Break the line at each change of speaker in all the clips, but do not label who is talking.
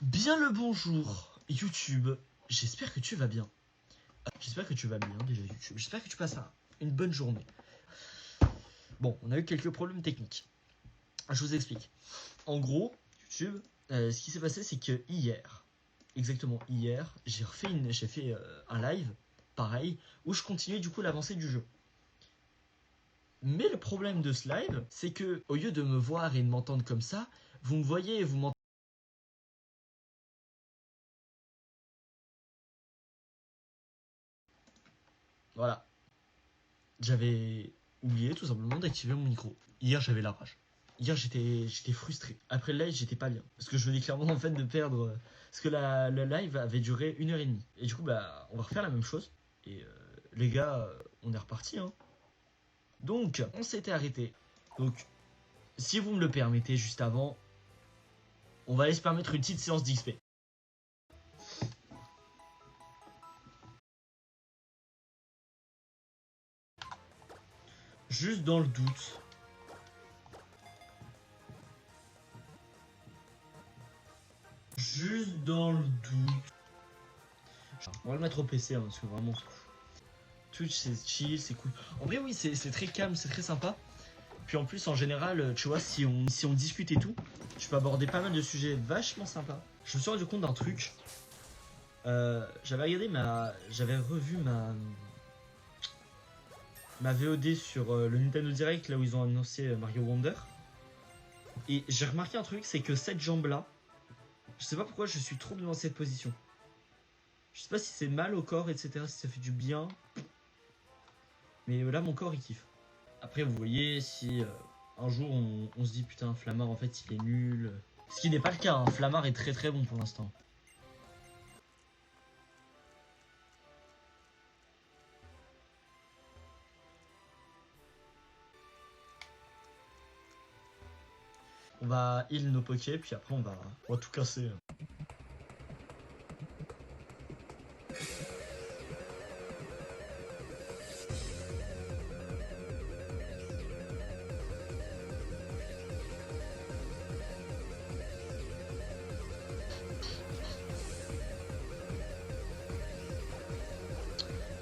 Bien le bonjour YouTube, j'espère que tu vas bien. J'espère que tu vas bien déjà YouTube, j'espère que tu passes une bonne journée. Bon, on a eu quelques problèmes techniques. Je vous explique. En gros, YouTube, ce qui s'est passé c'est que hier, exactement hier, j'ai fait un live, pareil, où je continuais du coup l'avancée du jeu. Mais le problème de ce live, c'est que au lieu de me voir et de m'entendre comme ça, vous me voyez et vous m'entendez. Voilà. J'avais oublié tout simplement d'activer mon micro. Hier, j'avais la rage. Hier, j'étais frustré. Après le live, j'étais pas bien. Parce que je venais clairement en fait de perdre. Parce que le live avait duré 1h30. Et du coup, bah, on va refaire la même chose. Et les gars, on est reparti. Hein. Donc, on s'était arrêté. Donc, si vous me le permettez, juste avant, on va aller se permettre une petite séance d'XP. Juste dans le doute. Juste dans le doute. On va le mettre au PC, hein, parce que vraiment, Twitch c'est chill, c'est cool. En vrai, oui, c'est très calme, c'est très sympa. Puis en plus, en général, tu vois, si on discute et tout, je peux aborder pas mal de sujets vachement sympas. Je me suis rendu compte d'un truc. J'avais revu ma VOD sur le Nintendo Direct, là où ils ont annoncé Mario Wonder. Et j'ai remarqué un truc, c'est que cette jambe-là, je sais pas pourquoi je suis trop bien dans cette position. Je sais pas si c'est mal au corps, etc., si ça fait du bien. Mais là, mon corps, il kiffe. Après, vous voyez, si un jour on se dit putain, Flammard en fait il est nul. Ce qui n'est pas le cas, hein. Flammard est très très bon pour l'instant. On va heal nos pokés, puis après on va tout casser.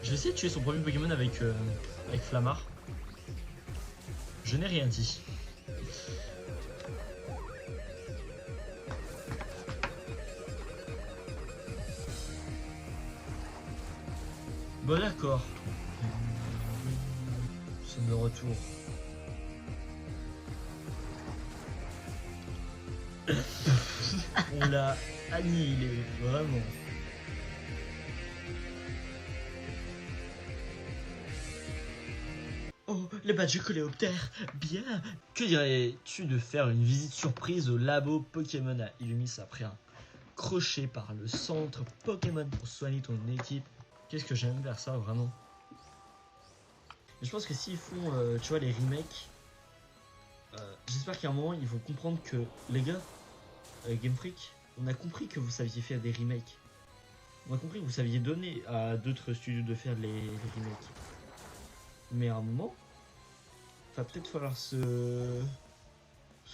Je vais essayer de tuer son premier Pokémon avec Flammard. Je n'ai rien dit. Bon d'accord. C'est le retour. On l'a annihilé, vraiment. Oh, les badges coléoptères, bien. Que dirais-tu de faire une visite surprise au labo Pokémon à Illumis après un crochet par le centre Pokémon pour soigner ton équipe? Qu'est-ce que j'aime faire ça, vraiment. Et je pense que s'ils font, tu vois, les remakes, j'espère qu'à un moment, ils vont comprendre que, les gars, Game Freak, on a compris que vous saviez faire des remakes. On a compris que vous saviez donner à d'autres studios de faire les remakes. Mais à un moment, va peut-être falloir se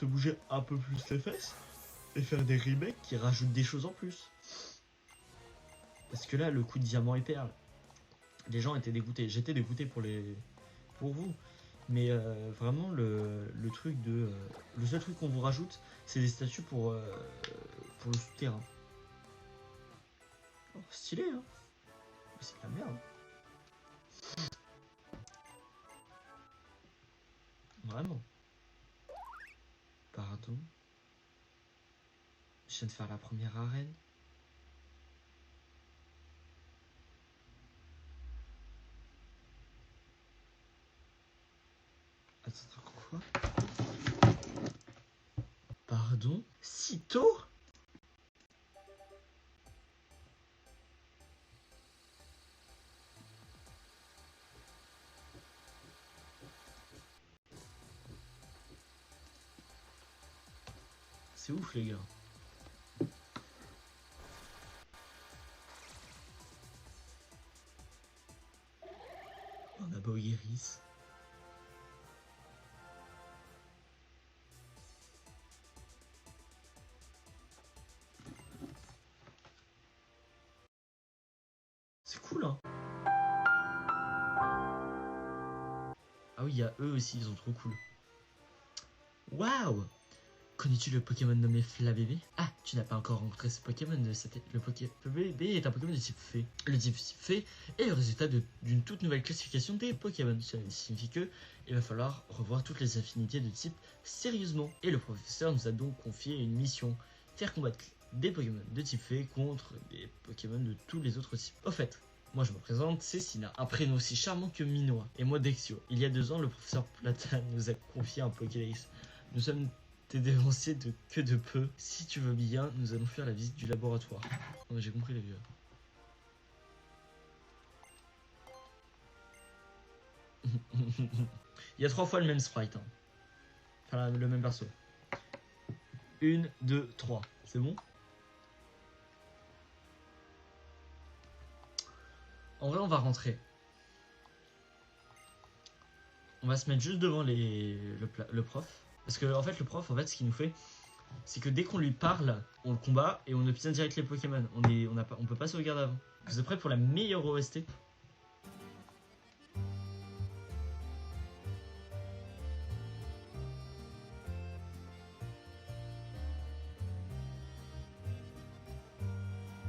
bouger un peu plus les fesses et faire des remakes qui rajoutent des choses en plus. Parce que là, le coup de diamant et perle, les gens étaient dégoûtés. J'étais dégoûté pour vous. Mais vraiment, le truc de. Le seul truc qu'on vous rajoute, c'est des statues pour le souterrain. Oh, stylé, hein. Mais c'est de la merde. Vraiment. Pardon. Je viens de faire la première arène. Attends, quoi? Pardon? Si tôt? C'est ouf, les gars. On a Bogeris. C'est cool, hein. Ah oui, il y a eux aussi, ils sont trop cool. Waouh! Connais-tu le Pokémon nommé Flabébé? Ah, tu n'as pas encore rencontré ce Pokémon. Le Flabébé est un Pokémon de type Fée. Le type Fée est le résultat d'une toute nouvelle classification des Pokémon. Cela signifie que il va falloir revoir toutes les affinités de type sérieusement. Et le professeur nous a donc confié une mission. Faire combattre des Pokémon de type Fée contre des Pokémon de tous les autres types. Au fait, moi je me présente, c'est Sina, un prénom aussi charmant que Minois. Et moi Dexio. Il y a 2 ans, le professeur Platane nous a confié un Pokédex. Nous sommes t'es dévancé de que de peu. Si tu veux bien, nous allons faire la visite du laboratoire. Oh, j'ai compris les vieux. Il y a 3 fois le même sprite. Hein. Enfin, le même perso. 1, 2, 3. C'est bon? En vrai, on va rentrer. On va se mettre juste devant le prof. Parce que, en fait, le prof, ce qu'il nous fait, c'est que dès qu'on lui parle, on le combat et on obtient direct les Pokémon. On peut pas sauvegarder avant. Vous êtes prêts pour la meilleure OST?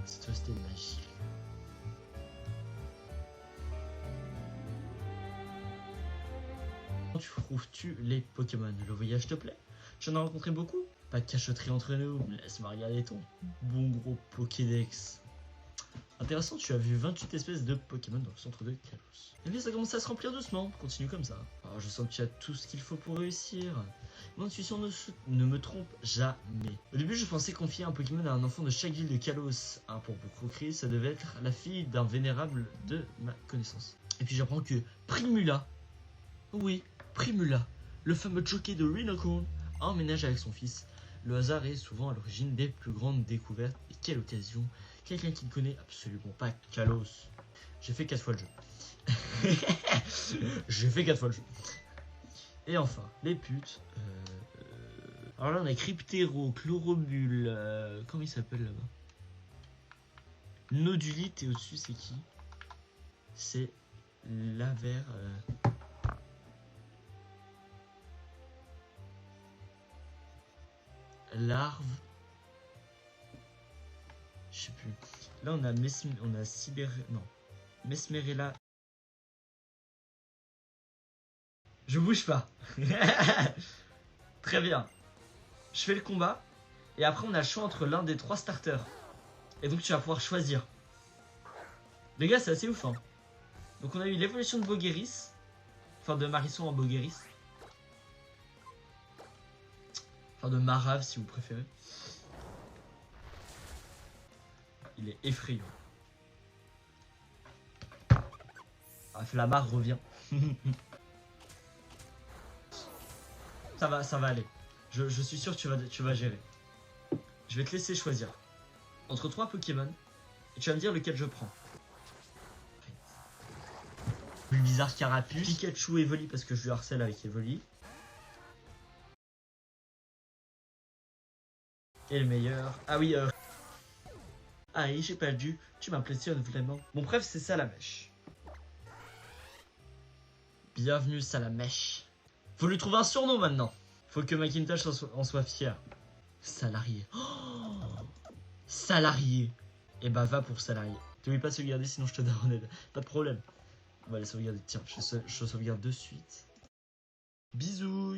Cette OST est magique. Comment trouves-tu les Pokémon? Le voyage te plaît? J'en ai rencontré beaucoup. Pas de cachotterie entre nous. Laisse-moi regarder ton bon gros Pokédex. Intéressant, tu as vu 28 espèces de Pokémon dans le centre de Kalos. Eh bien, ça commence à se remplir doucement. Continue comme ça. Alors, je sens que tu as tout ce qu'il faut pour réussir. Mon intuition ne me trompe jamais. Au début, je pensais confier un Pokémon à un enfant de chaque ville de Kalos. Pour procréer, ça devait être la fille d'un vénérable de ma connaissance. Et puis, j'apprends que Primula, oui, Primula, le fameux jockey de Rhinocorn, a emménagé avec son fils. Le hasard est souvent à l'origine des plus grandes découvertes. Et quelle occasion! Quelqu'un qui ne connaît absolument pas Kalos. J'ai fait 4 fois le jeu. J'ai fait 4 fois le jeu. Et enfin, les putes. Alors là, on a Cryptéro, Chlorobule. Comment il s'appelle là-bas? Nodulite, et au-dessus, c'est qui? C'est l'Aver. Larve. Je sais plus. Là, on a Non. Mesmerella. Je bouge pas. Très bien. Je fais le combat. Et après, on a le choix entre l'un des 3 starters. Et donc, tu vas pouvoir choisir. Les gars, c'est assez ouf. Hein. Donc, on a eu l'évolution de Bogueris. Enfin, de Marisson en Bogueris. Enfin, de Marave, si vous préférez. Il est effrayant. Ah, Flamar revient. Ça va aller. Je suis sûr que tu vas gérer. Je vais te laisser choisir. Entre 3 Pokémon. Et tu vas me dire lequel je prends. Bizarre Carapuce. Pikachu Evoli parce que je lui harcèle avec Evoli. Et le meilleur. Ah oui, Ah, j'ai pas dû. Tu m'impressionnes vraiment. Mon bref, c'est Salamèche. Bienvenue, Salamèche. Faut lui trouver un surnom maintenant. Faut que Macintosh en soit fier. Salarié. Oh, salarié. Et bah, va pour salarié. T'oublies pas de sauvegarder, sinon je te donne en aide. Pas de problème. On va les sauvegarder. Tiens, je sauvegarde de suite. Bisous.